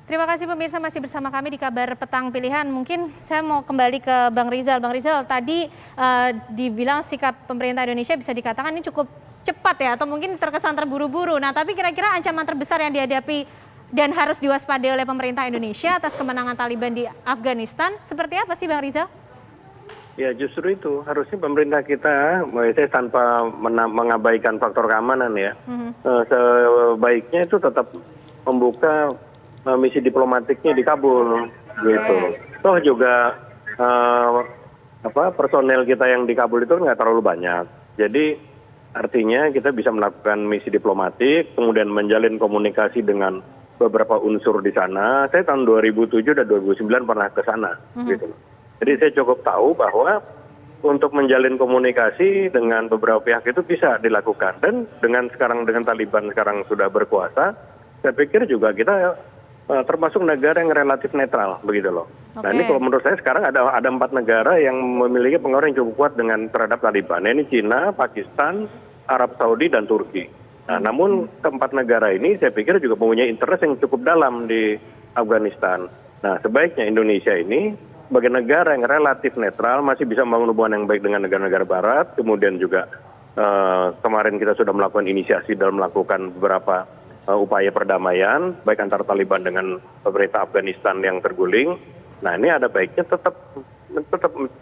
Terima kasih pemirsa masih bersama kami di Kabar Petang Pilihan. Mungkin saya mau kembali ke Bang Rizal. Bang Rizal, tadi dibilang sikap pemerintah Indonesia bisa dikatakan ini cukup cepat ya, atau mungkin terkesan terburu-buru. Nah, tapi kira-kira ancaman terbesar yang dihadapi dan harus diwaspadai oleh pemerintah Indonesia atas kemenangan Taliban di Afghanistan, seperti apa sih Bang Rizal? Ya justru itu harusnya pemerintah kita, saya tanpa mengabaikan faktor keamanan ya, sebaiknya itu tetap membuka misi diplomatiknya di Kabul, gitu. Toh juga personel kita yang di Kabul itu nggak terlalu banyak, jadi artinya kita bisa melakukan misi diplomatik, kemudian menjalin komunikasi dengan beberapa unsur di sana. Saya tahun 2007 dan 2009 pernah ke sana, gitu. Jadi saya cukup tahu bahwa untuk menjalin komunikasi dengan beberapa pihak itu bisa dilakukan. Dan dengan Taliban sekarang sudah berkuasa, saya pikir juga kita termasuk negara yang relatif netral, begitu loh. Nah ini kalau menurut saya sekarang ada 4 negara yang memiliki pengaruh yang cukup kuat terhadap Taliban. Nah, ini Cina, Pakistan, Arab Saudi, dan Turki. Nah, namun keempat negara ini saya pikir juga mempunyai interest yang cukup dalam di Afghanistan. Nah, sebaiknya Indonesia ini sebagai negara yang relatif netral masih bisa membangun hubungan yang baik dengan negara-negara barat. Kemudian juga kemarin kita sudah melakukan inisiasi dalam melakukan beberapa upaya perdamaian baik antara Taliban dengan pemerintah Afghanistan yang terguling. Nah, ini ada baiknya tetap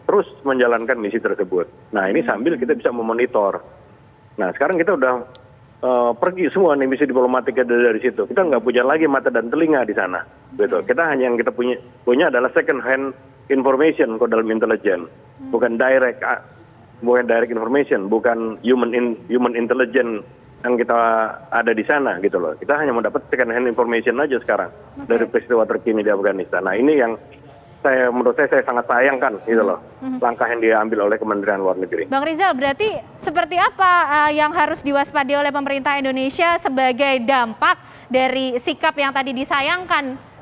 terus menjalankan misi tersebut. Nah, ini sambil kita bisa memonitor. Nah, sekarang kita udah pergi semua nih misi diplomatik dari situ. Kita nggak punya lagi mata dan telinga di sana. Betul. Kita hanya yang kita punya adalah second hand information kalau dalam intelijen, bukan direct information, bukan human intelligence yang kita ada di sana gitu loh. Kita hanya mendapat second hand information aja sekarang dari peristiwa terkini di Afghanistan. Nah, ini yang menurut saya sangat sayangkan gitu loh, langkah yang diambil oleh Kementerian Luar Negeri. Bang Rizal, berarti seperti apa yang harus diwaspadai oleh pemerintah Indonesia sebagai dampak dari sikap yang tadi disayangkan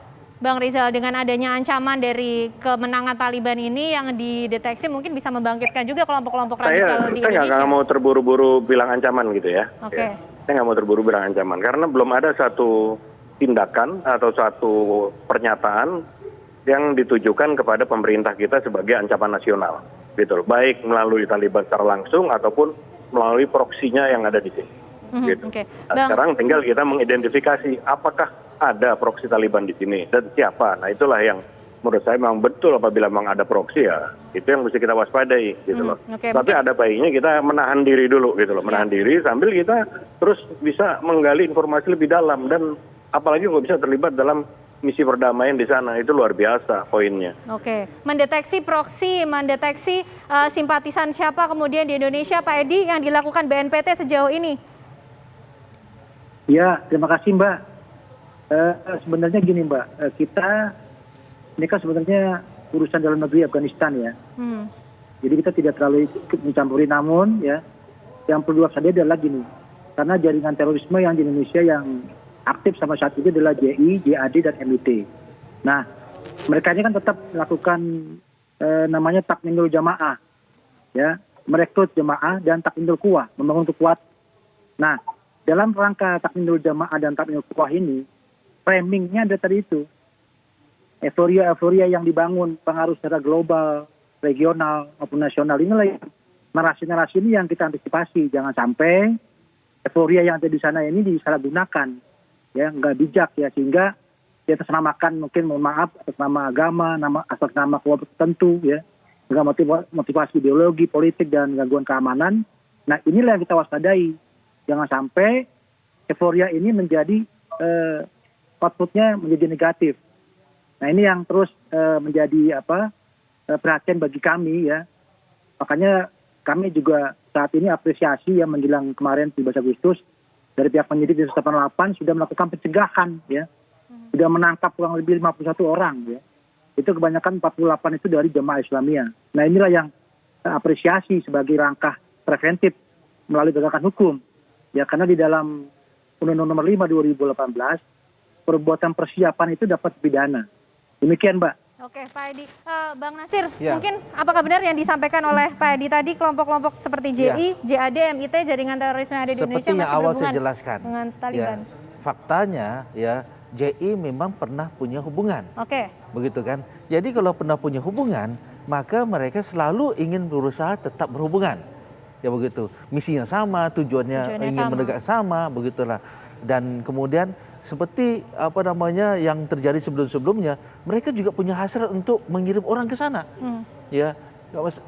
Bang Rizal dengan adanya ancaman dari kemenangan Taliban ini yang dideteksi mungkin bisa membangkitkan juga kelompok-kelompok radikal di Indonesia? Saya nggak mau terburu-buru bilang ancaman gitu ya. Oke. Saya nggak mau terburu-buru bilang ancaman karena belum ada satu tindakan atau satu pernyataan yang ditujukan kepada pemerintah kita sebagai ancaman nasional, gitu. Baik melalui Taliban secara langsung ataupun melalui proksinya yang ada di sini. Gitu. Nah, sekarang tinggal kita mengidentifikasi apakah ada proksi Taliban di sini dan siapa. Nah, itulah yang menurut saya memang betul apabila memang ada proksi ya itu yang mesti kita waspadai, gitu loh. Tapi ada baiknya kita menahan diri dulu, gitu loh, menahan diri sambil kita terus bisa menggali informasi lebih dalam dan apalagi nggak bisa terlibat dalam misi perdamaian di sana. Itu luar biasa poinnya. Oke, mendeteksi proksi, mendeteksi simpatisan siapa kemudian di Indonesia, Pak Edi, yang dilakukan BNPT sejauh ini? Ya, terima kasih Mbak. Sebenarnya gini Mbak, kita ini kan sebenarnya urusan dalam negeri Afghanistan ya. Jadi kita tidak terlalu mencampuri, namun ya yang perlu diwaspadai adalah gini, karena jaringan terorisme yang di Indonesia yang aktif sama saat ini adalah JI, JAD, dan MIT. Nah, mereka ini kan tetap melakukan namanya takminul jamaah, ya, merekrut jamaah dan takminul quwah, membangun kekuatan. Nah, dalam rangka takminul jamaah dan takminul quwah ini, framingnya ada tadi itu, euforia yang dibangun, pengaruh secara global, regional maupun nasional, inilah narasi-narasi ini yang kita antisipasi, jangan sampai euforia yang ada di sana ini disalahgunakan. Ya, nggak bijak ya, sehingga dia tersenamakan mungkin mohon maaf atas nama agama, atas nama kelompok tertentu ya, dengan motivasi ideologi, politik dan gangguan keamanan. Nah, inilah yang kita waspadai, jangan sampai euforia ini menjadi outputnya menjadi negatif. Nah, ini yang terus menjadi perhatian bagi kami ya. Makanya kami juga saat ini apresiasi yang menjelang kemarin 17 Agustus dari pihak penyidik di 188 sudah melakukan pencegahan ya. Sudah menangkap kurang lebih 51 orang ya. Itu kebanyakan 48 itu dari jemaah Islamiyah. Nah, inilah yang apresiasi sebagai langkah preventif melalui penegakan hukum. Ya, karena di dalam Undang-Undang Nomor 5 2018 perbuatan persiapan itu dapat pidana. Demikian, Mbak. Oke, Pak Edi. Bang Nasir, mungkin apakah benar yang disampaikan oleh Pak Edi tadi, kelompok-kelompok seperti JI, JAD, MIT, jaringan terorisme yang ada di Indonesia seperti yang masih awal berhubungan saya jelaskan dengan Taliban? Faktanya ya JI memang pernah punya hubungan. Oke. Begitu kan? Jadi kalau pernah punya hubungan, maka mereka selalu ingin berusaha tetap berhubungan. Ya begitu. Misinya sama, tujuannya ingin menegak sama, begitulah. Dan kemudian seperti yang terjadi sebelum-sebelumnya, mereka juga punya hasrat untuk mengirim orang ke sana. Ya,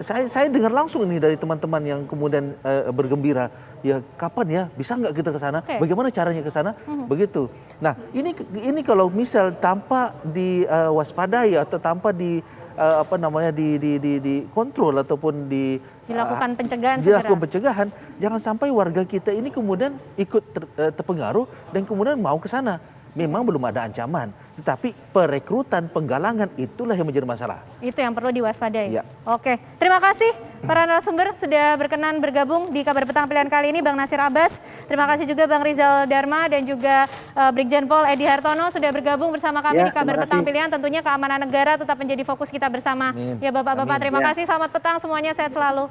saya dengar langsung ini dari teman-teman yang kemudian bergembira, ya kapan ya, bisa nggak kita ke sana? Bagaimana caranya ke sana? Begitu. Nah, ini kalau misal tanpa diwaspadai atau tanpa dikontrol ataupun dilakukan pencegahan, jangan sampai warga kita ini kemudian ikut terpengaruh dan kemudian mau ke sana. Memang belum ada ancaman, tetapi perekrutan, penggalangan itulah yang menjadi masalah. Itu yang perlu diwaspadai. Ya. Oke, terima kasih para narasumber sudah berkenan bergabung di Kabar Petang Pilihan kali ini, Bang Nasir Abbas. Terima kasih juga Bang Rizal Dharma dan juga Brigjen Pol Edi Hartono sudah bergabung bersama kami di Kabar Petang Pilihan. Tentunya keamanan negara tetap menjadi fokus kita bersama. Amin. Ya Bapak-Bapak, terima kasih. Selamat petang semuanya, sehat selalu.